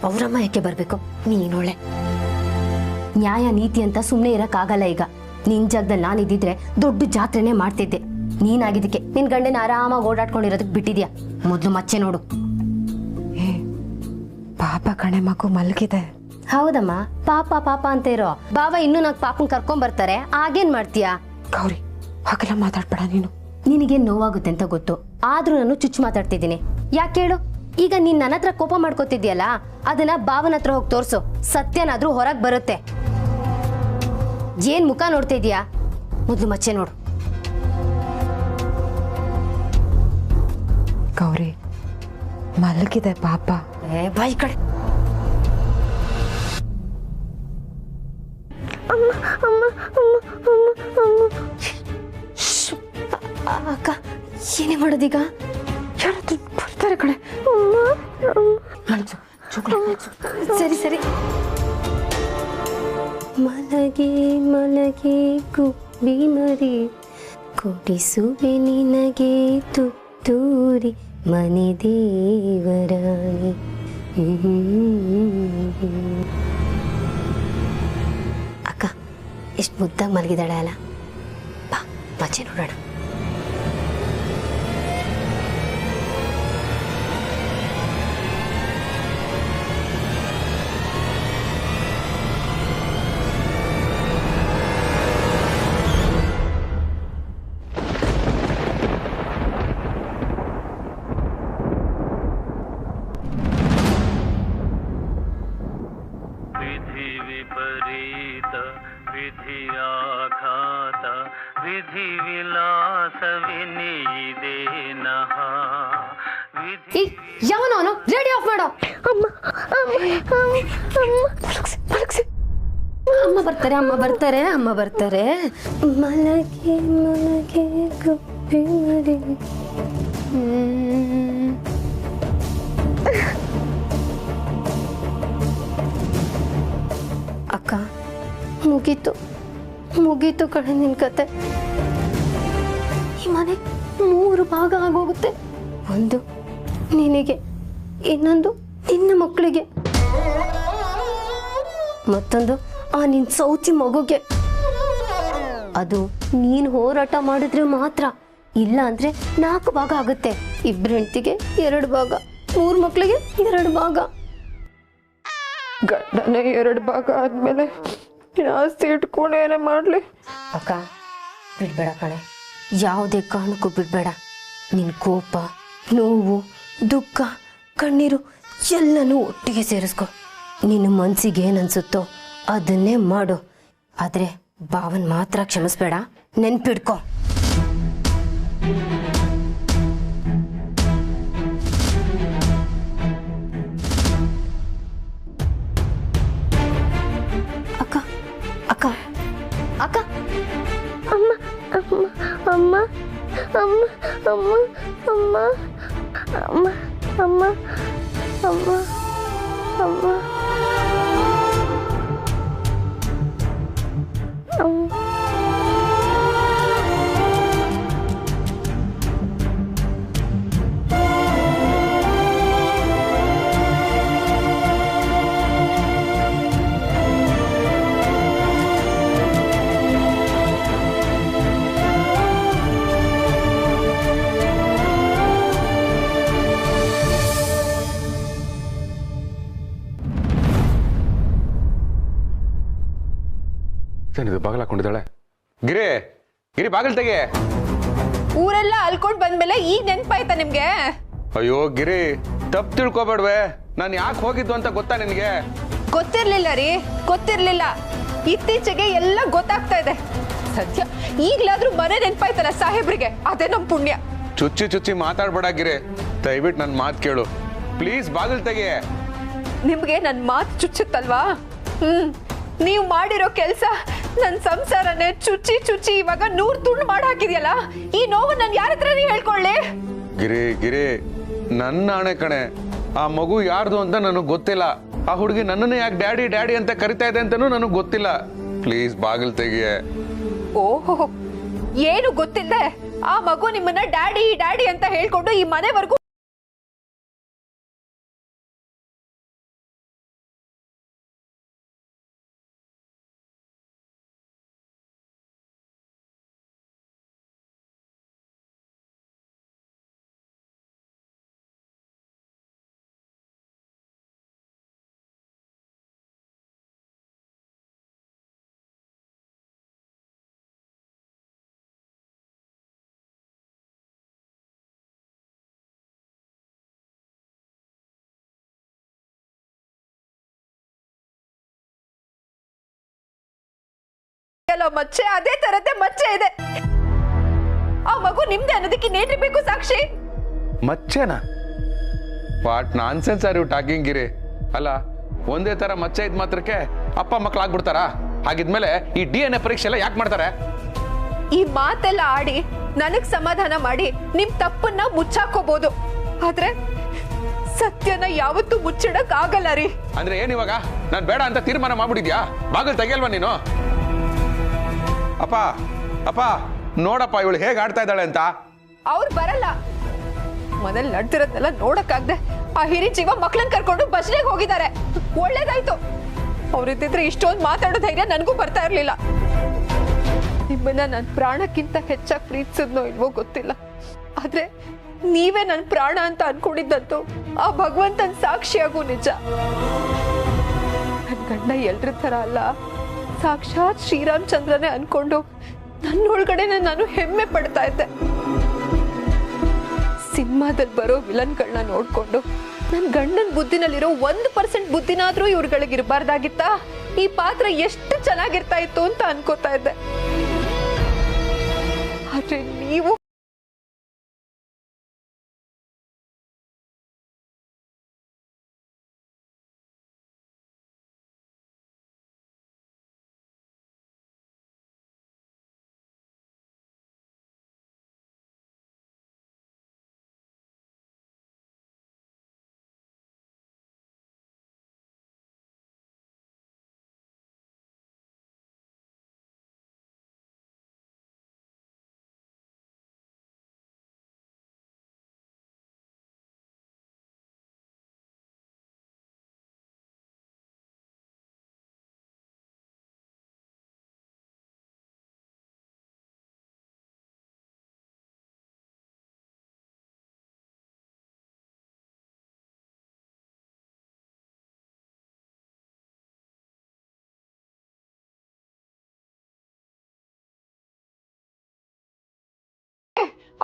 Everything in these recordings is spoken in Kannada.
ಅವರಮ್ಮ ಯಾಕೆ ಬರ್ಬೇಕು? ನೀನೊಳ್ಳೆ ನ್ಯಾಯ ನೀತಿ ಅಂತ ಸುಮ್ಮನೆ ಇರಕ್ಕಾಗಲ್ಲ. ಈಗ ನಿನ್ ಜಾಗದಲ್ಲಿ ನಾನಿದ್ದಿದ್ರೆ ದೊಡ್ಡ ಜಾತ್ರೆನೇ ಮಾಡ್ತಿದ್ದೆ. ನೀನಾಗಿದ್ದಕ್ಕೆ ನಿನ್ ಗಂಡನ ಆರಾಮಾಗಿ ಓಡಾಡ್ಕೊಂಡಿರೋದಕ್ಕೆ ಬಿಟ್ಟಿದ್ಯಾ. ಮೊದ್ಲು ಮಚ್ಚೆ ನೋಡು. ಪಾಪ ಕಣೆ, ಮಗು ಮಲಗಿದೆ. ಹೌದಮ್ಮ, ಪಾಪ ಪಾಪ ಅಂತ ಇರೋ. ಬಾವ ಇನ್ನೂ ನಾಕ್ ಪಾಪನ್ ಕರ್ಕೊಂಡ್ ಬರ್ತಾರೆ, ಆಗೇನ್ ಮಾಡ್ತೀಯಾ? ಗೌರಿ, ಹಾಗೆಲ್ಲ ಮಾತಾಡ್ಬೇಡ ನೀನು. ನಿನಗೇನ್ ನೋವಾಗುತ್ತೆ ಅಂತ ಗೊತ್ತು, ಆದ್ರೂ ನಾನು ಚುಚ್ಚು ಮಾತಾಡ್ತಿದ್ದೀನಿ. ಯಾಕೆ ಹೇಳು? ಈಗ ನೀನ್ ನನ್ನ ಹತ್ರ ಕೋಪ ಮಾಡ್ಕೋತಿದ್ಯಲ್ಲ, ಅದನ್ನ ಬಾವನ ಹತ್ರ ಹೋಗಿ ತೋರ್ಸು. ಸತ್ಯನಾದ್ರೂ ಹೊರಗ್ ಬರುತ್ತೆ. ಏನ್ ಮುಖ ನೋಡ್ತಾ ಇದೀಯಾ? ಮೊದ್ಲು ಮಚ್ಚೆ ನೋಡು. ಗೌರಿ ಮಲಗಿದೆ ಪಾಪ. ಬಾಯಿ ಕಡೆ. ಅಕ್ಕ, ಏನೇ ಮಾಡೋದೀಗ? ಯಾರಾದ್ರೂ ಬರ್ತಾರೆ ಕಣೆ. ಸರಿ ಸರಿ. ಮಲಗೆ ಮಲಗೆ ಗುಬ್ಬಿ ಮರಿ, ಕೊಡಿಸುವೆ ನಿನಗೆ ತುತ್ತೂರಿ ಮನೆ ದೇವರಾಣಿ. ಅಕ್ಕ, ಎಷ್ಟು ಮುದ್ದಾಗಿ ಮಲಗಿದಾಳೆ ಅಲ್ಲ. ಬಾ ಮಚ್ಚೆ ನೋಡೋಣ. विधि विपरीत विधियाघात विधि विलास विनीदे नः ಯಾವನು ಅವನು? ರೇಡಿಯೋ ಆಫ್ ಮಾಡೋ. ಅಮ್ಮ ಬರ್ತಾರೆ, ಅಮ್ಮ ಬರ್ತಾರೆ, ಅಮ್ಮ ಬರ್ತಾರೆ. ಮಲಗೆ ಮಲಗೆ ಗುಬ್ಬಿ ಮರಿ. ಅಕ್ಕ, ಮುಗೀತು ಮುಗೀತು ಕಣೆ ನಿನ್ ಕತೆ. ಈ ಮನೆ 3 ಭಾಗ ಆಗೋಗುತ್ತೆ. ಒಂದು ನಿನಗೆ, ಇನ್ನೊಂದು ನಿನ್ನ ಮಕ್ಕಳಿಗೆ, ಮತ್ತೊಂದು ಆ ನಿನ್ ಸೌತಿ ಮಗುಗೆ. ಅದು ನೀನ್ ಹೋರಾಟ ಮಾಡಿದ್ರೆ ಮಾತ್ರ. ಇಲ್ಲ ಅಂದ್ರೆ 4 ಭಾಗ ಆಗುತ್ತೆ. 2 ಹೆಂಡತಿಗೆ 2 ಭಾಗ, 3 ಮಕ್ಕಳಿಗೆ 2 ಭಾಗ. ಗಂಡನೇ 2 ಭಾಗ ಆದ್ಮೇಲೆ ಆಸ್ತಿ ಇಟ್ಕೊಂಡು ಏನೇ ಮಾಡ್ಲಿ? ಅಕ್ಕ, ಬಿಡ್ಬೇಡ ಕಣೆ, ಯಾವುದೇ ಕಾರಣಕ್ಕೂ ಬಿಡ್ಬೇಡ. ನಿನ್ ಕೋಪ, ನೋವು, ದುಃಖ, ಕಣ್ಣೀರು ಎಲ್ಲನೂ ಒಟ್ಟಿಗೆ ಸೇರಿಸ್ಕೊ. ನಿನ್ನ ಮನ್ಸಿಗೆ ಏನನ್ಸುತ್ತೋ ಅದನ್ನೇ ಮಾಡು. ಆದ್ರೆ ಭಾವನ್ ಮಾತ್ರ ಕ್ಷಮಿಸ್ಬೇಡ, ನೆನ್ಪಿಡ್ಕೊ. ಅಕ್ಕ ಅಕ್ಕ ಅಕ್ಕ, ಅಮ್ಮ ಅಮ್ಮ ಅಮ್ಮ ಅಮ್ಮ ಅಮ್ಮ ಅಮ್ಮ ಅಮ್ಮ ಅಮ್ಮ ಅಮ್ಮ ಅಮ್ಮ ಅಮ್ಮ. ಏನಿದು ಬಾಗಿಲು ಹಾಕೊಂಡಿದ್ದಾಳೆ? ಗಿರಿ ಗಿರಿ ಬಾಗಿಲು ತೆಗೆ. ಊರೆಲ್ಲ ಅಲ್ಕೊಂಡ್ ಬಂದ್ಮೇಲೆ ಈಗ ನೆನ್ಪಾಯ್ತಾ ನಿಮ್ಗೆ? ಅಯ್ಯೋ ಗಿರಿ, ತಪ್ಪು ತಿಳ್ಕೊಬೇಡ್ವೆ. ನಾನು ಯಾಕೆ ಹೋಗಿದ್ದು ಅಂತ ಗೊತ್ತಾ ನಿನಗೆ? ಗೊತ್ತಿರ್ಲಿಲ್ಲ ರೀ, ಗೊತ್ತಿರ್ಲಿಲ್ಲ. ಇತ್ತೀಚೆಗೆ ಎಲ್ಲ ಗೊತ್ತಾಗ್ತಾ ಇದೆ. ಸದ್ಯ ಈಗ್ಲಾದ್ರೂ ಮನೆ ನೆನ್ಪಾಯ್ತಲ್ಲ ಸಾಹೇಬ್ರಿಗೆ, ಅದೇ ನಮ್ ಪುಣ್ಯ. ಚುಚ್ಚಿ ಚುಚ್ಚಿ ಮಾತಾಡ್ಬೇಡ ಗಿರಿ, ದಯವಿಟ್ಟು ನನ್ನ ಮಾತು ಕೇಳು ಪ್ಲೀಸ್. ಬಾಗಿಲು ತೆಗೆ. ನಿಮ್ಗೆ ನನ್ ಮಾತು ಚುಚ್ಚುತ್ತಲ್ವಾ? ನೀವು ಮಾಡಿರೋ ಕೆಲ್ಸ ನನ್ ಸಂಸಾರನೇ ಚುಚ್ಚಿ ಚುಚ್ಚಿ ಇವಾಗ 100 ತುಂಡು ಮಾಡಿ ಹಾಕಿದ್ಯಲ್ಲ. ಈ ನೋವು ನಾನು ಯಾರ ಹತ್ರ ಹೇಳ್ಕೊಳ್ಳಿ? ಗಿರಿ ಗಿರಿ, ನನ್ನ ಆಣೆ ಕಣೆ, ಆ ಮಗು ಯಾರ್ದು ಅಂತ ನನಗೆ ಗೊತ್ತಿಲ್ಲ. ಆ ಹುಡುಗಿ ನನ್ನನ್ನು ಯಾಕೆ ಡ್ಯಾಡಿ ಡ್ಯಾಡಿ ಅಂತ ಕರಿತಾ ಇದೆ ಅಂತಾನೂ ನನಗೆ ಗೊತ್ತಿಲ್ಲ. ಪ್ಲೀಸ್ ಬಾಗಿಲು ತೆಗಿಯೇ. ಓಹೋ, ಏನು ಗೊತ್ತಿಲ್ಲದೆ ಆ ಮಗು ನಿಮ್ಮನ್ನ ಡ್ಯಾಡಿ ಡ್ಯಾಡಿ ಅಂತ ಹೇಳ್ಕೊಂಡು ಈ ಮನೆವರೆಗೂ ಇರುತ್ತಲ್ಲ ಮಚ್ಚೆ, ಅದೇ ತರದ್ದೇ ಮಚ್ಚೆ ಇದೆ. ಆ ಮಗು ನಿಮ್ದೆ ಅನ್ನೋದಕ್ಕೆ ಇನ್ನೇನ್ರಿ ಬೇಕು ಸಾಕ್ಷಿ? ಮಚ್ಚೆನಾ? What nonsense are you talking Giri? ಅಲ್ಲ, ಒಂದೇ ತರ ಮಚ್ಚೆ ಇದ್ ಮಾತ್ರಕ್ಕೆ ಅಪ್ಪ ಮಕ್ಳಾಗ್ಬಿಡ್ತಾರಾ? ಹಾಗಿದ್ಮೇಲೆ ಈ DNA ಪರೀಕ್ಷೆ ಎಲ್ಲ ಯಾಕೆ ಮಾಡ್ತಾರೆ? ಈ ಮಾತೆಲ್ಲ ಆಡಿ ನನಗ್ ಸಮಾಧಾನ ಮಾಡಿ ನಿಮ್ ತಪ್ಪನ್ನ ಮುಚ್ಚಾಕೋಬಹುದು, ಆದ್ರೆ ಸತ್ಯನ ಯಾವತ್ತೂ ಮುಚ್ಚಿಡಕ್ ಆಗಲ್ಲ ರೀ. ಅಂದ್ರೆ ಏನ್ ಇವಾಗ ನಾನ್ ಬೇಡ ಅಂತ ತೀರ್ಮಾನ ಮಾಡ್ಬಿಟ್ಟಿದ್ಯಾ? ಬಾಗಿಲು ತೆಗಿಯಲ್ವಾ ನೀನು? ಅಪ್ಪ ಅಪ್ಪ ನೋಡಪ್ಪ ಇವಳು ಹೇಗ್ ಆಡ್ತಾ ಇದ್ದಾಳೆ ಅಂತ. ಅವ್ರು ಬರಲ್ಲ. ಮನೇಲಿ ನಡ್ತಿರೋದ್ನೆಲ್ಲ ನೋಡಕ್ಕಾಗ್ದೆ ಆ ಹಿರಿ ಜೀವ ಮಕ್ಳನ್ ಕರ್ಕೊಂಡು ಭಜನೆಗೆ ಹೋಗಿದ್ದಾರೆ. ಒಳ್ಳೇದಾಯ್ತು. ಅವ್ರಿದ್ದಿದ್ರೆ ಇಷ್ಟೊಂದು ಮಾತಾಡೋ ಧೈರ್ಯ ನನಗೂ ಬರ್ತಾ ಇರ್ಲಿಲ್ಲ. ನಿಮ್ಮನ್ನ ನನ್ ಪ್ರಾಣಕ್ಕಿಂತ ಹೆಚ್ಚಾಗಿ ಪ್ರೀತಿಸಿದ್ನೋ ಇಲ್ವೋ ಗೊತ್ತಿಲ್ಲ, ಆದ್ರೆ ನೀವೇ ನನ್ ಪ್ರಾಣ ಅಂತ ಅನ್ಕೊಂಡಿದ್ದಂತೂ ಆ ಭಗವಂತನ್ ಸಾಕ್ಷಿಯಾಗೂ ನಿಜ. ನನ್ ಗಂಡ ಎಲ್ರ ತರ ಅಲ್ಲ, ಸಾಕ್ಷಾತ್ ಶ್ರೀರಾಮಚಂದ್ರನೇ ಅನ್ಕೊಂಡು ನನ್ನೊಳಗಡೆನೆ ನಾನು ಹೆಮ್ಮೆ ಪಡ್ತಾ ಇದ್ದೆ. ಸಿನಿಮಾದಲ್ಲಿ ಬರೋ ವಿಲನ್ಗಳನ್ನ ನೋಡ್ಕೊಂಡು ನನ್ ಗಂಡನ ಬುದ್ಧಿನಲ್ಲಿರೋ 1% ಬುದ್ಧಿನಾದ್ರೂ ಇವ್ರುಗಳಿಗೆ ಇರಬಾರ್ದಾಗಿತ್ತಾ? ಈ ಪಾತ್ರ ಎಷ್ಟು ಚೆನ್ನಾಗಿರ್ತಾ ಇತ್ತು ಅಂತ ಅನ್ಕೋತಾ ಇದ್ದೆ. ಆದ್ರೆ ನೀವು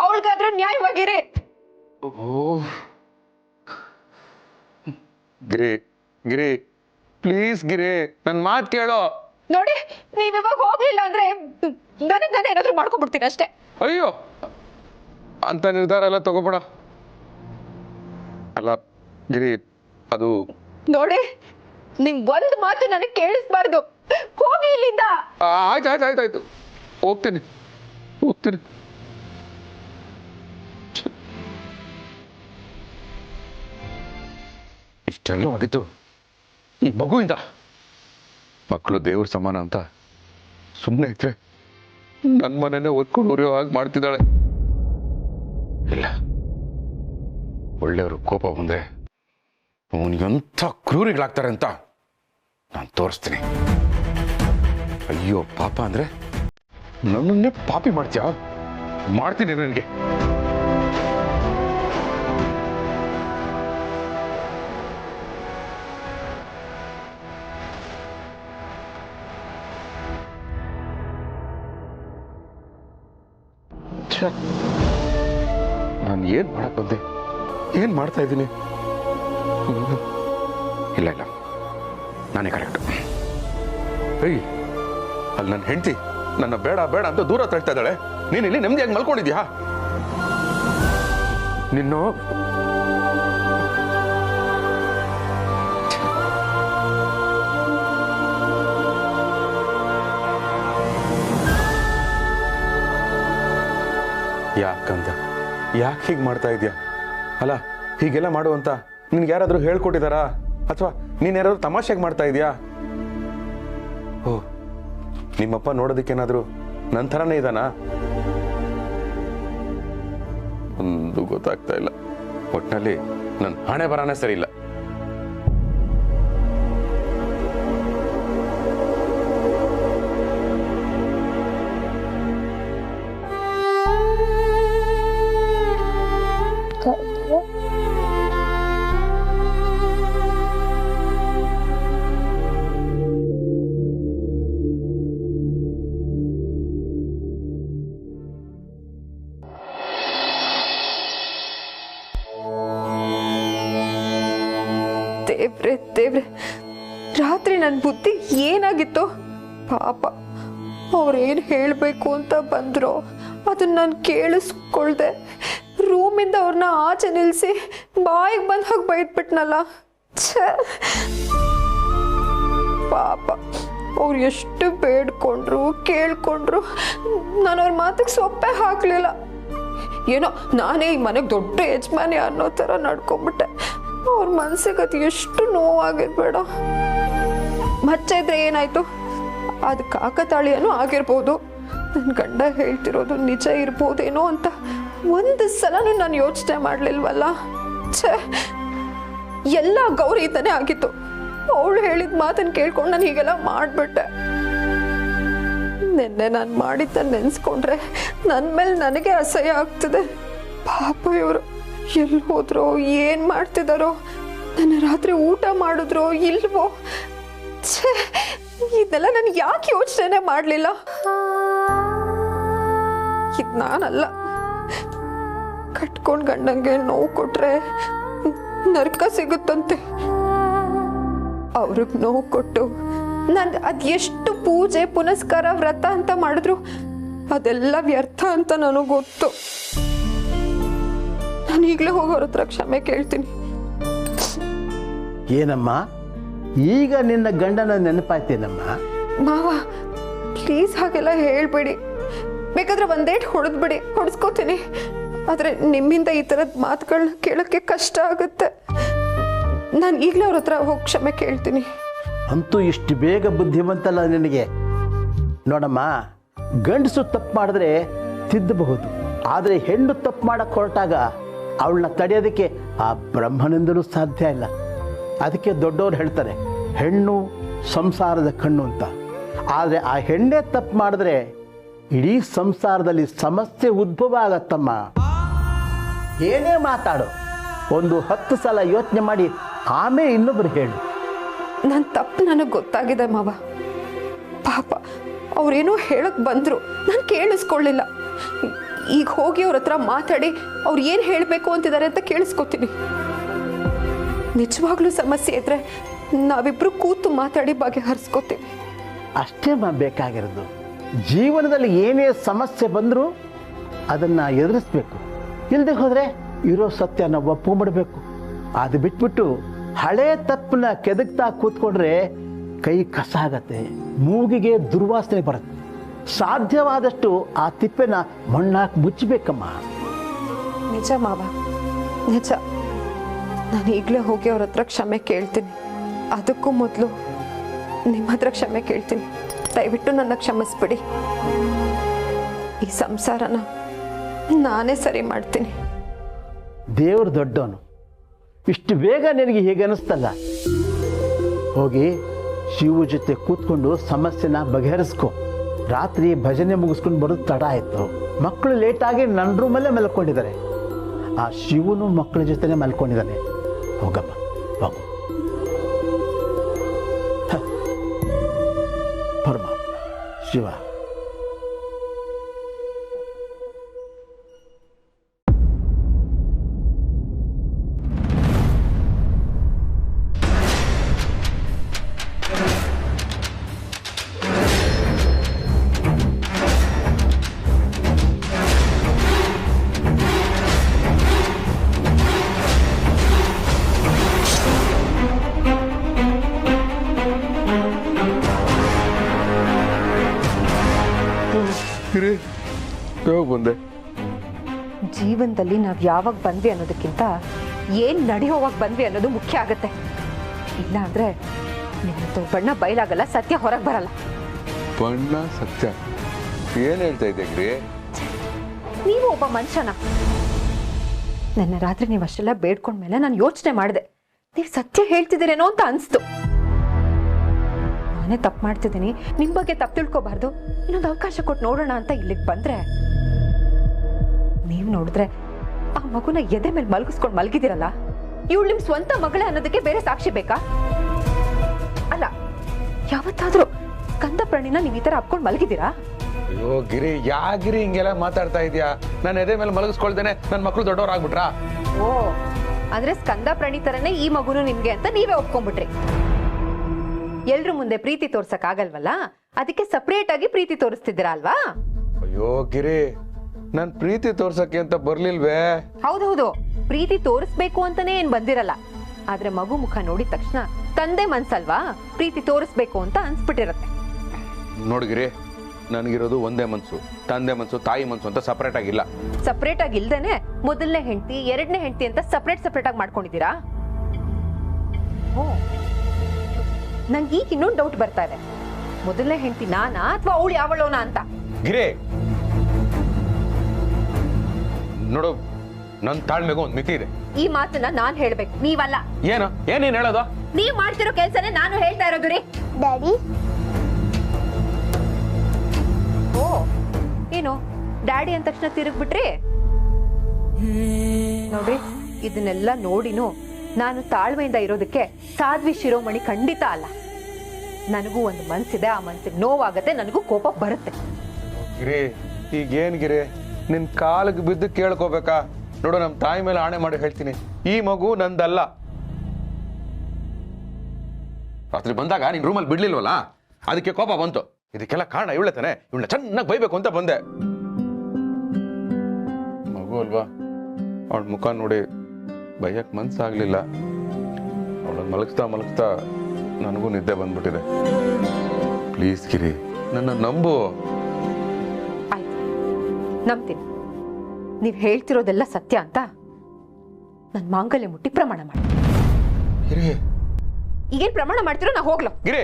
ಅವಳಿಗಾದ್ರೂ ನ್ಯಾಯವಾಗಿರಿ. ಗಿರಿ ಗಿರಿ ಪ್ಲೀಸ್ ಗಿರಿ, ನನ್ ಮಾತ್ ಕೇಳೋ. ನೋಡಿ, ನೀವ್ ಇವಾಗ ಹೋಗ್ಲಿಲ್ಲ ಅಂದ್ರೆ ನನಗ್ ನಾನು ಏನಾದ್ರೂ ಮಾಡ್ಕೊಂಡ್ಬಿಡ್ತೀನಿ ಅಷ್ಟೇ. ಅಯ್ಯೋ, ಅಂತ ನಿರ್ಧಾರ ಎಲ್ಲ ತಗೋಬೇಡ. ಅಲ್ಲ ಗಿರಿ, ಅದು ನೋಡಿ, ನಿಮ್ ಒಂದ್ ಮಾತು ನನಗ್ ಕೇಳಿಸ್ಬಾರ್ದು. ಹೋಗಿ ಇಲ್ಲಿಂದ. ಆಯ್ತು ಆಯ್ತು ಆಯ್ತು ಆಯ್ತು, ಹೋಗ್ತೀನಿ ಹೋಗ್ತೀನಿ. ಇಷ್ಟೆಲ್ಲ ಆಗಿತ್ತು ಈ ಮಗುವಿಂದ. ಮಕ್ಕಳು ದೇವ್ರ ಸಮಾನ ಅಂತ ಸುಮ್ಮನೆ ಇದ್ರೆ ನನ್ನ ಮನೆನೇ ಒದ್ಕೊಂಡು ಉರಿಯೋ ಹಾಗೆ ಮಾಡ್ತಿದ್ದಾಳೆ. ಇಲ್ಲ, ಒಳ್ಳೆಯವರು ಕೋಪ ಬಂದ್ರೆ ಅವನಿಗೆಂಥ ಕ್ರೂರಿಗಳಾಗ್ತಾರೆ ಅಂತ ನಾನು ತೋರಿಸ್ತೀನಿ. ಅಯ್ಯೋ ಪಾಪ ಅಂದ್ರೆ ನನ್ನನ್ನೇ ಪಾಪಿ ಮಾಡ್ತೀಯ? ಮಾಡ್ತೀನಿ ನನಗೆ. ನಾನು ಏನ್ ಮಾಡಕ್ ಬಂದೆ? ಏನ್ ಮಾಡ್ತಾ ಇದ್ದೀನಿ? ಇಲ್ಲ ಇಲ್ಲ, ನಾನೇ ಕರೆಕ್ಟ್. ಏಯ್, ಅಲ್ಲಿ ನನ್ನ ಹೆಂಡತಿ ನನ್ನ ಬೇಡ ಬೇಡ ಅಂತ ದೂರ ತಳ್ತಾ ಇದ್ದಾಳೆ. ನೀನ್ ಇಲ್ಲಿ ನೆಮ್ಮದಿಯಾಗಿ ಮಲ್ಕೊಂಡಿದ್ಯಾ? ನಿನ್ನು ಯಾಕಂತ ಯಾಕೆ ಹೀಗೆ ಮಾಡ್ತಾ ಇದೆಯಾ? ಅಲ್ಲ, ಹೀಗೆಲ್ಲ ಮಾಡುವಂತ ನಿನ್ಗೆ ಯಾರಾದರೂ ಹೇಳ್ಕೊಟ್ಟಿದಾರಾ? ಅಥವಾ ನೀನ್ ಯಾರಾದ್ರೂ ತಮಾಷೆಗೆ ಮಾಡ್ತಾ ಇದೀಯಾ? ಓ, ನಿಮ್ಮಪ್ಪ ನೋಡೋದಕ್ಕೇನಾದ್ರೂ ನನ್ನ ಥರನೇ ಇದ್ದಾನಾ? ಒಂದು ಗೊತ್ತಾಗ್ತಾ ಇಲ್ಲ. ಒಟ್ಟಿನಲ್ಲಿ ನನ್ನ ಹಣೆ ಬರಾನೇ ಸರಿ ಇಲ್ಲ. ದೇವ್ರೆ ದೇವ್ರೆ, ರಾತ್ರಿ ನನ್ನ ಬುದ್ಧಿ ಏನಾಗಿತ್ತು ಪಾಪ. ಅವ್ರೇನು ಹೇಳಬೇಕು ಅಂತ ಬಂದ್ರು ಅದನ್ನ ನಾನು ಕೇಳಿಸ್ಕೊಳ್ದೆ ರೂಮಿಂದ ಅವ್ರನ್ನ ಆಚೆ ನಿಲ್ಲಿಸಿ ಬಾಯಿಗೆ ಬಂದ ಹಾಗೆ ಬೈದ್ಬಿಟ್ನಲ್ಲ. ಪಾಪ ಅವ್ರು ಎಷ್ಟು ಬೇಡ್ಕೊಂಡ್ರು ಕೇಳ್ಕೊಂಡ್ರು ನಾನು ಅವ್ರ ಮಾತಿಗೆ ಸೊಪ್ಪೆ ಹಾಕ್ಲಿಲ್ಲ. ಏನೋ ನಾನೇ ಈ ಮನೆಗೆ ದೊಡ್ಡ ಯಜಮಾನಿ ಅನ್ನೋ ಥರ ನಡ್ಕೊಂಡ್ಬಿಟ್ಟೆ. ಅವ್ರ ಮನ್ಸಿಗೆ ಅದು ಎಷ್ಟು ನೋವಾಗಿರ್ಬೇಡ. ಮಚ್ಚ ಇದ್ರೆ ಏನಾಯ್ತು, ಅದು ಕಾಕತಾಳೀಯನೂ ಆಗಿರ್ಬೋದು. ನನ್ನ ಗಂಡ ಹೇಳ್ತಿರೋದು ನಿಜ ಇರ್ಬೋದೇನೋ ಅಂತ ಒಂದು ಸಲನೂ ನಾನು ಯೋಚನೆ ಮಾಡಲಿಲ್ವಲ್ಲ. ಎಲ್ಲ ಗೌರಿ ತಾನೇ ಆಗಿತ್ತು. ಅವಳು ಹೇಳಿದ ಮಾತನ್ನು ಕೇಳ್ಕೊಂಡು ನಾನು ಹೀಗೆಲ್ಲ ಮಾಡಿಬಿಟ್ಟೆ. ನಿನ್ನೆ ನಾನು ಮಾಡಿದ್ದನ್ನು ನೆನೆಸ್ಕೊಂಡ್ರೆ ನನ್ನ ಮೇಲೆ ನನಗೆ ಅಸಹ್ಯ ಆಗ್ತದೆ. ಪಾಪ ಇವರು ಎಲ್ಲಿ ಹೋದ್ರೋ, ಏನು ಮಾಡ್ತಿದ್ದಾರೋ, ನನ್ನ ರಾತ್ರಿ ಊಟ ಮಾಡಿದ್ರೋ ಇಲ್ವೋ. ಇದೆಲ್ಲ ನಾನು ಯಾಕೆ ಯೋಚನೆ ಮಾಡಲಿಲ್ಲ? ಇದು ನಾನಲ್ಲ. ಕಟ್ಕೊಂಡು ಗಂಡಂಗೆ ನೋವು ಕೊಟ್ರೆ ನರಕ ಸಿಗುತ್ತಂತೆ. ಅವ್ರಿಗೆ ನೋವು ಕೊಟ್ಟು ನಾನು ಅದೆಷ್ಟು ಪೂಜೆ ಪುನಸ್ಕಾರ ವ್ರತ ಅಂತ ಮಾಡಿದ್ರು ಅದೆಲ್ಲ ವ್ಯರ್ಥ ಅಂತ ನನಗೆ ಗೊತ್ತು. ನಾನು ಈಗಲೇ ಹೋಗೋರ ಹತ್ರ ಕ್ಷಮೆ ಕೇಳ್ತೀನಿ. ಏನಮ್ಮ ಈಗ ನಿನ್ನ ಗಂಡನ ನೆನಪಾಯ್ತೇನಮ್ಮ? ಮಾವ ಪ್ಲೀಸ್ ಹಾಗೆಲ್ಲ ಹೇಳ್ಬೇಡಿ. ಬೇಕಾದ್ರೆ ಒಂದೇಟ್ ಹೊಡೆದ್ಬಿಡಿ, ಹೊಡೆಸ್ಕೋತೀನಿ. ಆದರೆ ನಿಮ್ಮಿಂದ ಈ ಥರದ ಮಾತುಗಳನ್ನ ಕೇಳೋಕ್ಕೆ ಕಷ್ಟ ಆಗುತ್ತೆ. ನಾನು ಈಗಲೇ ಅವ್ರ ಹತ್ರ ಹೋಗಿ ಕ್ಷಮೆ ಕೇಳ್ತೀನಿ. ಅಂತೂ ಇಷ್ಟು ಬೇಗ ಬುದ್ಧಿವಂತಲ್ಲ ನಿನಗೆ. ನೋಡಮ್ಮ, ಗಂಡಸು ತಪ್ಪು ಮಾಡಿದ್ರೆ ತಿದ್ದಬಹುದು, ಆದರೆ ಹೆಣ್ಣು ತಪ್ಪು ಮಾಡಕ್ಕೆ ಹೊರಟಾಗ ಅವಳನ್ನ ತಡೆಯೋದಕ್ಕೆ ಆ ಬ್ರಹ್ಮನಿಂದಲೂ ಸಾಧ್ಯ ಇಲ್ಲ. ಅದಕ್ಕೆ ದೊಡ್ಡವ್ರು ಹೇಳ್ತಾರೆ ಹೆಣ್ಣು ಸಂಸಾರದ ಕಣ್ಣು ಅಂತ. ಆದರೆ ಆ ಹೆಣ್ಣೆ ತಪ್ಪು ಮಾಡಿದ್ರೆ ಇಡೀ ಸಂಸಾರದಲ್ಲಿ ಸಮಸ್ಯೆ ಉದ್ಭವ ಆಗತ್ತಮ್ಮ. ಏನೇ ಮಾತಾಡು, ಒಂದು 10 ಸಲ ಯೋಚನೆ ಮಾಡಿ ಆಮೇಲೆ ಇನ್ನೊಬ್ರು ಹೇಳು. ನನ್ನ ತಪ್ಪು ನನಗೆ ಗೊತ್ತಾಗಿದೆ ಮಾವ. ಪಾಪ ಅವ್ರೇನೋ ಹೇಳಕ್ ಬಂದ್ರು, ನಾನು ಕೇಳಿಸ್ಕೊಳ್ಳಿಲ್ಲ. ಈಗ ಹೋಗಿ ಅವ್ರ ಹತ್ರ ಮಾತಾಡಿ ಅವ್ರು ಏನು ಹೇಳಬೇಕು ಅಂತಿದ್ದಾರೆ ಅಂತ ಕೇಳಿಸ್ಕೊತೀನಿ. ನಿಜವಾಗ್ಲೂ ಸಮಸ್ಯೆ ಇದ್ರೆ ನಾವಿಬ್ರು ಕೂತು ಮಾತಾಡಿ ಬಗೆಹರಿಸ್ಕೋತೀವಿ. ಅಷ್ಟೇ ಬೇಕಾಗಿರೋದು. ಜೀವನದಲ್ಲಿ ಏನೇ ಸಮಸ್ಯೆ ಬಂದರೂ ಅದನ್ನು ಎದುರಿಸ್ಬೇಕು. ಇಲ್ಲದೆ ಹೋದರೆ ಇರೋ ಸತ್ಯನ ಒಪ್ಕೊಂಡ್ಬಿಡ್ಬೇಕು. ಅದು ಬಿಟ್ಬಿಟ್ಟು ಹಳೆ ತಪ್ಪನ್ನ ಕೆದಕ್ತಾ ಕೂತ್ಕೊಂಡ್ರೆ ಕೈ ಕಸ ಆಗತ್ತೆ, ಮೂಗಿಗೆ ದುರ್ವಾಸನೆ ಬರುತ್ತೆ. ಸಾಧ್ಯವಾದಷ್ಟು ಆ ತಿಪ್ಪೆನ ಮಣ್ಣಾಕಿ ಮುಚ್ಚಬೇಕಮ್ಮ. ನಿಜ ಮಾವ, ನಿಜ. ನಾನು ಈಗಲೇ ಹೋಗಿ ಅವ್ರ ಹತ್ರ ಕ್ಷಮೆ ಕೇಳ್ತೀನಿ. ಅದಕ್ಕೂ ಮೊದಲು ನಿಮ್ಮ ಹತ್ರ ಕ್ಷಮೆ ಕೇಳ್ತೀನಿ. ದಯವಿಟ್ಟು ನನ್ನ ಕ್ಷಮಿಸ್ಬಿಡಿ. ಈ ಸಂಸಾರನ ನಾನೇ ಸರಿ ಮಾಡ್ತೀನಿ. ದೇವ್ರು ದೊಡ್ಡವನು. ಇಷ್ಟು ಬೇಗ ನಿನಗೆ ಹೀಗೆ ಅನಿಸ್ತಲ್ಲ. ಹೋಗಿ ಶಿವ ಜೊತೆ ಕೂತ್ಕೊಂಡು ಸಮಸ್ಯೆನ ಬಗೆಹರಿಸ್ಕೊ. ರಾತ್ರಿ ಭಜನೆ ಮುಗಿಸ್ಕೊಂಡು ಬರೋದು ತಡ ಆಯಿತು. ಮಕ್ಕಳು ಲೇಟಾಗಿ ನನ್ನ ರೂಮಲ್ಲೇ ಮಲ್ಕೊಂಡಿದ್ದಾರೆ. ಆ ಶಿವನು ಮಕ್ಕಳ ಜೊತೆನೆ ಮಲ್ಕೊಂಡಿದ್ದಾನೆ. ಹೋಗಮ್ಮ, ಹೋಗು. ಪರಮಾತ್ಮ ಶಿವ. ಬಂದೆ. ಜೀವನದಲ್ಲಿ ನಾವು ಯಾವಾಗ ಬಂದ್ವಿ ಅನ್ನೋದಕ್ಕಿಂತ ಏನ್ ನಡಿ ಹೋವಾಗ ಬಂದ್ವಿ ಅನ್ನೋದು ಮುಖ್ಯ ಆಗತ್ತೆ. ಇಲ್ಲ ಅಂದ್ರೆ ನಿಮ್ಮಂತ ಬಣ್ಣ ಬಯಲಾಗಲ್ಲ, ಸತ್ಯ ಹೊರಗೆ ಬರಲ್ಲ. ಬಣ್ಣ ಸತ್ಯ ಏನ್ ಹೇಳ್ತಾ ಇದ್ದೀಗ್ರಿ? ನೀವು ಒಬ್ಬ ಮನುಷ್ಯನ. ನನ್ನ ರಾತ್ರಿ ನೀವು ಅಷ್ಟೆಲ್ಲ ಬೇಡ್ಕೊಂಡ್ಮೇಲೆ ನಾನು ಯೋಚನೆ ಮಾಡಿದೆ, ನೀವು ಸತ್ಯ ಹೇಳ್ತಿದ್ದೀರೇನೋ ಅಂತ ಅನ್ಸ್ತು. ನಾನೇ ತಪ್ಪು ಮಾಡ್ತಿದ್ದೀನಿ, ನಿಮ್ ಬಗ್ಗೆ ತಪ್ಪು ತಿಳ್ಕೊಬಾರ್ದು, ಇನ್ನೊಂದು ಅವಕಾಶ ಕೊಟ್ಟು ನೋಡೋಣ ಅಂತ ಇಲ್ಲಿಗೆ ಬಂದ್ರೆ ನೀವು ನೋಡಿದ್ರೆ ಆ ಮಗುನ ಎದೆ ಮೇಲೆ ಮಲಗಿಸ್ಕೊಂಡು ಮಲಗಿದಿರಲ್ಲ, ಇವಳು ನಿಮ್ ಸ್ವಂತ ಮಗಳೇ ಅನ್ನೋದಕ್ಕೆ ಬೇರೆ ಸಾಕ್ಷಿ ಬೇಕಾ? ಅಲ್ಲ, ಯಾವತ್ತಾದ್ರೂ ಕಂದ ಪ್ರಾಣಿನ ನೀವು ಈ ತರ ಅಪ್ಕೊಂಡು ಮಲಗಿದ್ದೀರಾ? ಅಯ್ಯೋ ಗಿರಿ, ಯಾ ಗಿರಿ ಹಿಂಗೆಲ್ಲ ಮಾತಾಡ್ತಾ ಇದೀಯಾ? ನಾನು ಎದೆ ಮೇಲೆ ಮಲಗಿಸ್ಕೊಳ್ದೇನೆ ನನ್ನ ಮಕ್ಕಳು ದೊಡ್ಡವರಾಗ್ಬಿಟ್ರಾ? ಓ, ಅಂದ್ರೆ ಸ್ಕಂದ ಪ್ರಾಣಿ ತರನೇ ಈ ಮಗುನು ನಿಮ್ಗೆ ಅಂತ ನೀವೇ ಒಪ್ಕೊಂಡ್ಬಿಟ್ರಿ. ಎಲ್ರ ಮುಂದೆ ಪ್ರೀತಿ ತೋರ್ಸಕ್ ಆಗಲ್ವಲ್ಲ, ಅದಕ್ಕೆ ಸಪರೇಟ್ ಆಗಿ ಪ್ರೀತಿ ತೋರಿಸ್ತಿದ್ದೀರಾ ಅಲ್ವಾ? ಅಯ್ಯೋ ಗಿರಿ, ನಾನ್ ಪ್ರೀತಿ ತೋರ್ಸಕ್ಕೆ ಅಂತ ಬರ್ಲಿಲ್ವೇ? ಹೌದೌದು, ಪ್ರೀತಿ ತೋರಿಸ್ಬೇಕು ಅಂತಾನೆ ಏನ್ ಬಂದಿರಲ್ಲ. ಆದ್ರೆ ಮಗು ಮುಖ ನೋಡಿದ ತಕ್ಷಣ ತಂದೆ ಮನ್ಸಲ್ವಾ, ಪ್ರೀತಿ ತೋರಿಸ್ಬೇಕು ಅಂತ ಅನ್ಸ್ಬಿಟ್ಟಿರತ್ತೆ. ನೋಡ್ಗಿರಿ, ನನಗಿರೋದು ಒಂದೇ ಮನ್ಸು, ತಂದೆ ಮನ್ಸು ತಾಯಿ ಮನ್ಸು ಅಂತ ಸಪರೇಟ್ ಆಗಿಲ್ಲ. ಸಪರೇಟ್ ಆಗಿ ಇಲ್ದೇನೆ ಮೊದಲನೇ ಹೆಂಡತಿ ಎರಡನೇ ಹೆಂಡತಿ ಅಂತ ಸಪರೇಟ್ ಆಗಿ ಮಾಡ್ಕೊಂಡಿದ್ದೀರಾ? ಓ, ನಂಗೆ ಈಗ ಇನ್ನೊಂದು ಡೌಟ್ ಬರ್ತಾ ಇದೆ, ಮೊದಲನೇ ಹೆಂಡತಿ ನಾನಾ ಅಥವಾ ಅವಳು ಯಾವಳೋನ ಅಂತ. ಗಿರಿ ನೋಡು, ನನ್ನ ತಾಳ್ಮೆಗೂ ಒಂದು ಮಿತಿ ಇದೆ. ಈ ಮಾತನ್ನ ನಾನ್ ಹೇಳ್ಬೇಕು, ನೀವಲ್ಲ. ಏನೇನ್ ಹೇಳೋದು? ನೀವ್ ಮಾಡ್ತಿರೋ ಕೆಲ್ಸನೇ ನಾನು ಹೇಳ್ತಾ ಇರೋದು ರೀ. ಡ್ಯಾಡಿ, ಓ, ಏನು ಡ್ಯಾಡಿ ಅಂದ ತಕ್ಷಣ ತಿರುಗ್ಬಿಟ್ರಿ? ನೋಡ್ರಿ, ಇದನ್ನೆಲ್ಲ ನೋಡಿನು ನಾನು ತಾಳ್ಮೆಯಿಂದ ಇರೋದಕ್ಕೆ ಸಾಧ್ವಿ ಶಿರೋಮಣಿ ಖಂಡಿತ ಅಲ್ಲ. ನನಗೂ ಒಂದು ಮನ್ಸಿದೆ, ಆ ಮನ್ಸಿಗೆ ನೋವಾಗತ್ತೆ, ನನಗೂ ಕೋಪ ಬರುತ್ತೆ. ಗಿರಿ, ಈಗೇನ್ ಗಿರಿ, ನಿನ್ ಕಾಲಿಗೆ ಬಿದ್ದು ಕೇಳ್ಕೋಬೇಕಾ? ನೋಡು, ನಮ್ಮ ತಾಯಿ ಮೇಲೆ ಆಣೆ ಮಾಡಿ ಹೇಳ್ತೀನಿ, ಈ ಮಗು ನಂದಲ್ಲ. ರಾತ್ರಿ ಬಂದಾಗ ನಿನ್ ರೂಮಲ್ಲಿ ಬಿಡ್ಲಿಲ್ವಲ್ಲ, ಅದಕ್ಕೆ ಕೋಪ ಬಂತು. ಇದಕ್ಕೆಲ್ಲ ಕಾರಣ ಇವಳೆ ತಾನೆ, ಇವಳನ್ನ ಚೆನ್ನಾಗಿ ಬೈಬೇಕು ಅಂತ ಬಂದೆ. ಮಗು ಅಲ್ವಾ, ಅವಳ ಮುಖ ನೋಡಿ ಬೈಯಕ್ ಮನ್ಸಾಗ್ಲಿಲ್ಲ. ಅವಳನ್ನ ಮಲಗಿಸ್ತಾ ನನಗೂ ನಿದ್ದೆ ಬಂದ್ಬಿಟ್ಟಿದೆ. ಪ್ಲೀಸ್ ಗಿರಿ, ನನ್ನ ನಂಬು. ಆಯ್ತು, ನಂಬ್ತೀನಿ. ನೀವ್ ಹೇಳ್ತಿರೋದೆಲ್ಲ ಸತ್ಯ ಅಂತ ನನ್ ಮಾಂಗಲ್ಯ ಮುಟ್ಟಿ ಪ್ರಮಾಣ ಮಾಡಿ. ಗಿರಿ, ಈಗೇನ್ ಪ್ರಮಾಣ ಮಾಡ್ತಿರೋ? ನಾ ಹೋಗ್ಲೋ? ಗಿರಿ,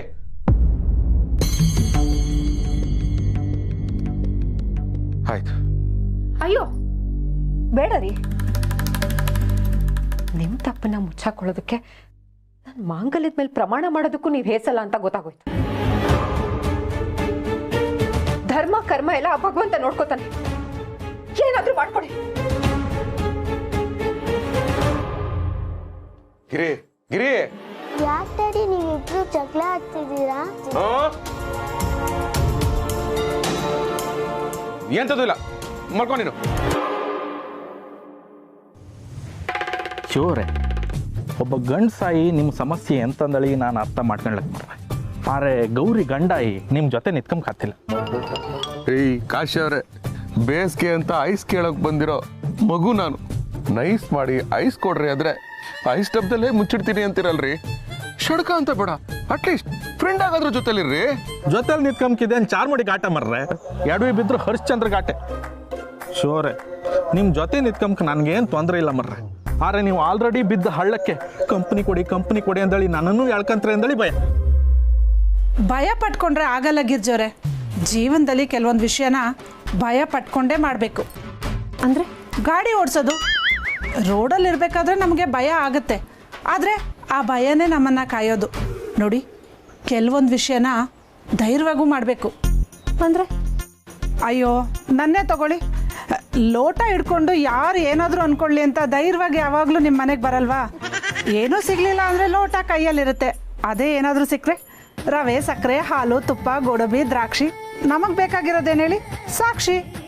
ಆಯ್ತು. ಅಯ್ಯೋ ಬೇಡ ರೀ, ನಿಮ್ ತಪ್ಪನ್ನ ಮುಚ್ಚಾಕೊಳ್ಳೋದಕ್ಕೆ ನನ್ ಮಾಂಗಲ್ಯದ ಮೇಲೆ ಪ್ರಮಾಣ ಮಾಡೋದಕ್ಕೂ ನೀವ್ ಹೇಸಲ್ಲ ಅಂತ ಗೊತ್ತಾಗೋಯ್ತು. ಧರ್ಮ ಕರ್ಮ ಎಲ್ಲ ಆ ಭಗವಂತ ನೋಡ್ಕೋತಾನೆ, ಏನಾದ್ರೂ ಮಾಡ್ಕೊಡಿ. ಗಿರಿ, ಗಿರಿ, ಯಾಕೆ ಡ್ಯಾಡಿ ನೀವಿಬ್ರು ಜಗಳ ಆಡ್ತಿದ್ದೀರಾ? ಎಂತದೂ ಇಲ್ಲ, ಮಾಡ್ಕೊ ನೀನು. ಶಿವರೇ, ಒಬ್ಬ ಗಂಡಸಾಯಿ ನಿಮ್ಮ ಸಮಸ್ಯೆ ಎಂತಂದಳಿ ನಾನು ಅರ್ಥ ಮಾಡ್ಕೊಳಕ್ ಮಾಡ್ರೆ, ಆದ್ರೆ ಗೌರಿ ಗಂಡಾಯಿ ನಿಮ್ಮ ಜೊತೆ ನಿತ್ಕೊಂಬತ್ತಿಲ್ಲ. ಏಯ್ ಕಾಶಿ ಅವ್ರೆ, ಬೇಸಿಗೆ ಅಂತ ಐಸ್ ಕೇಳಕ್ ಬಂದಿರೋ ಮಗು ನಾನು. ನೈಸ್ ಮಾಡಿ ಐಸ್ ಕೊಡ್ರಿ, ಆದ್ರೆ ಐಸ್ ಡಬ್ದಲ್ಲೇ ಮುಚ್ಚಿಡ್ತೀನಿ ಅಂತಿರಲ್ರಿ. ಶಡ್ಕ ಅಂತ ಬೇಡ, ಅಟ್ಲೀಸ್ಟ್ ಫ್ರೆಂಡ್ ಆಗಾದ್ರೂ ಜೊತೆಲಿರ್ರಿ. ಜೊತೆಲಿ ನಿತ್ಕೊಂಬಿದೆ ಚಾರ್ಮುಡಿಗೆ ಆಟ ಮರ್ರೆ, ಎಡವಿ ಬಿದ್ರು ಹರಿಶ್ಚಂದ್ರಗೆ ಆಟೆ. ಶಿವರೇ, ನಿಮ್ಮ ಜೊತೆ ನಿತ್ಕೊಂಬ ನನಗೇನು ತೊಂದರೆ ಇಲ್ಲ ಮರ್ರೆ, ಆದ್ರೆ ನೀವು ಆಲ್ರೆಡಿ ಬಿದ್ದ ಹಳ್ಳಕ್ಕೆ ಕಂಪ್ನಿ ಕೊಡಿ ಅಂದಳಿ ನನ್ನನ್ನು ಎಳ್ಕಂತ್ರೆ ಅಂದಳಿ ಭಯ ಪಟ್ಕೊಂಡ್ರೆ ಆಗಲ್ಲ ಗಿರ್ಜೋರೆ. ಜೀವನದಲ್ಲಿ ಕೆಲವೊಂದು ವಿಷಯನ ಭಯ ಪಟ್ಕೊಂಡೇ ಮಾಡಬೇಕು. ಅಂದರೆ ಗಾಡಿ ಓಡಿಸೋದು, ರೋಡಲ್ಲಿ ಇರಬೇಕಾದ್ರೆ ನಮಗೆ ಭಯ ಆಗುತ್ತೆ, ಆದರೆ ಆ ಭಯನೇ ನಮ್ಮನ್ನು ಕಾಯೋದು. ನೋಡಿ, ಕೆಲವೊಂದು ವಿಷಯನ ಧೈರ್ಯವಾಗೂ ಮಾಡಬೇಕು. ಅಂದರೆ ಅಯ್ಯೋ ನನ್ನೇ ತಗೊಳ್ಳಿ, ಲೋಟ ಹಿಡ್ಕೊಂಡು ಯಾರು ಏನಾದರೂ ಅಂದ್ಕೊಳ್ಳಿ ಅಂತ ಧೈರ್ಯವಾಗಿ ಯಾವಾಗಲೂ ನಿಮ್ಮ ಮನೆಗೆ ಬರಲ್ವಾ? ಏನೂ ಸಿಗಲಿಲ್ಲ ಅಂದರೆ ಲೋಟ ಕೈಯಲ್ಲಿರುತ್ತೆ, ಅದೇ ಏನಾದರೂ ಸಿಕ್ಕರೆ ರವೆ, ಸಕ್ಕರೆ, ಹಾಲು, ತುಪ್ಪ, ಗೋಡಂಬಿ, ದ್ರಾಕ್ಷಿ, ನಮಗೆ ಬೇಕಾಗಿರೋದೇನು ಹೇಳಿ?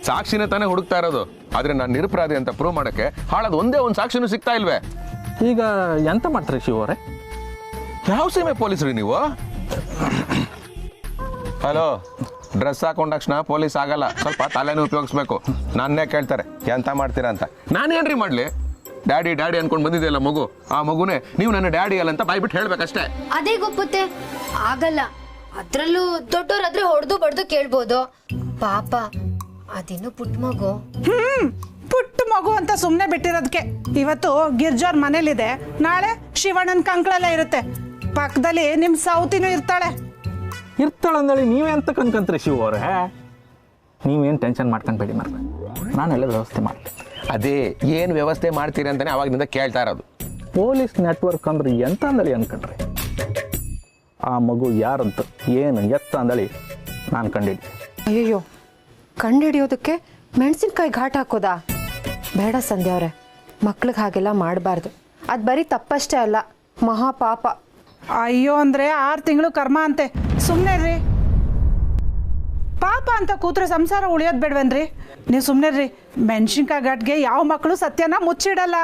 ಸಾಕ್ಷಿನೇ ತಾನೇ ಹುಡುಕ್ತಾ ಇರೋದು. ಆದ್ರೆ ನಾನು ನಿರಪರಾಧಿ ಅಂತ ಪ್ರೂವ್ ಮಾಡಕ್ಕೆ ಹಾಳದ ಒಂದೇ ಒಂದು ಸಾಕ್ಷಿನೂ ಸಿಗ್ತಾ ಇಲ್ವೇ? ಈಗ ಎಂತ ಮಾಡ್ತಾರೆ ಶಿವರೇ? ಯಾವ ಸೀಮೆ ಪೊಲೀಸ್ರಿ ನೀವು? ಹಲೋ, ಡ್ರೆಸ್ ಹಾಕೊಂಡ ತಕ್ಷಣ ಪೊಲೀಸ್ ಆಗಲ್ಲ, ಸ್ವಲ್ಪ ತಲೆನೂ ಉಪಯೋಗಿಸ್ಬೇಕು. ನನ್ನೇ ಕೇಳ್ತಾರೆ ಎಂತ ಮಾಡ್ತೀರಾ ಅಂತ. ನಾನೇನ್ರಿ ಮಾಡ್ಲಿ? ಡ್ಯಾಡಿ ಅನ್ಕೊಂಡು ಬಂದಿದೆಯಲ್ಲ ಮಗು, ಆ ಮಗುನೇ ನೀವು ನನ್ನ ಡ್ಯಾಡಿ ಅಲ್ಲ ಅಂತ ಬಾಯ್ಬಿಟ್ಟು ಹೇಳ್ಬೇಕಷ್ಟೇ. ಅದೇ ಗೊಪ್ಪುತ್ತೆ, ಆಗಲ್ಲ. ಅದ್ರಲ್ಲೂ ದೊಡ್ಡೋರಾದ್ರೆ ಹೊಡೆದು ಬಡ್ದು ಕೇಳ್ಬೋದು. ಪಾಪ ಅದೇನು ಪುಟ್ಟ ಮಗು. ಪುಟ್ಟ ಮಗು ಅಂತ ಸುಮ್ಮನೆ ಬಿಟ್ಟಿರೋದಕ್ಕೆ ಇವತ್ತು ಗಿರ್ಜೋರ್ ಮನೇಲಿದೆ, ನಾಳೆ ಶಿವಣ್ಣನ ಕಂಕಳೆಲ್ಲ ಇರುತ್ತೆ, ಪಕ್ಕದಲ್ಲಿ ನಿಮ್ಮ ಸೌತಿನೂ ಇರ್ತಾಳಂದಳಿ ನೀವೆಂತ ಕನ್ಕಂತ್ರಿ ಶಿವರೇ? ನೀವೇನು ಟೆನ್ಷನ್ ಮಾಡ್ಕೊಂಡ್ಬೇಡಿ ಮರ್ರೆ, ನಾನೆಲ್ಲ ವ್ಯವಸ್ಥೆ ಮಾಡ್ತೀನಿ. ಅದೇ ಏನು ವ್ಯವಸ್ಥೆ ಮಾಡ್ತೀರಿ ಅಂತಾನೆ ಅವಾಗಿನಿಂದ ಕೇಳ್ತಾ ಇರೋದು. ಪೊಲೀಸ್ ನೆಟ್ವರ್ಕ್ ಅಂದ್ರೆ ಎಂತ ಅಂದಳಿ ಅನ್ಕೊಂಡ್ರಿ? ಆ ಮಗು ಯಾರಂತ ಏನು ಎತ್ತ ಅಂದಳಿ ನಾನು ಕಂಡಿದ್ದೆ. ಅಯ್ಯಯ್ಯೋ, ಕಂಡುಹಿಡಿಯೋದಕ್ಕೆ ಮೆಣಸಿನ್ಕಾಯಿ ಘಾಟ್ ಹಾಕೋದಾ? ಬೇಡ ಸಂಧ್ಯಾ ಅವರೇ, ಮಕ್ಳಿಗೆ ಹಾಗೆಲ್ಲ ಮಾಡಬಾರ್ದು. ಅದು ಬರೀ ತಪ್ಪಷ್ಟೇ ಅಲ್ಲ, ಮಹಾಪಾಪ. ಅಯ್ಯೋ ಅಂದರೆ 6 ತಿಂಗಳು ಕರ್ಮ ಅಂತೆ, ಸುಮ್ಮನೆ ರೀ. ಪಾಪ ಅಂತ ಕೂತ್ರೆ ಸಂಸಾರ ಉಳಿಯೋದು ಬೇಡವೇನ್ರಿ? ನೀವು ಸುಮ್ಮನೆ ರೀ. ಮೆಣಸಿನ್ಕಾಯಿ ಘಾಟ್ಗೆ ಯಾವ ಮಕ್ಕಳು ಸತ್ಯನ ಮುಚ್ಚಿಡಲ್ಲ.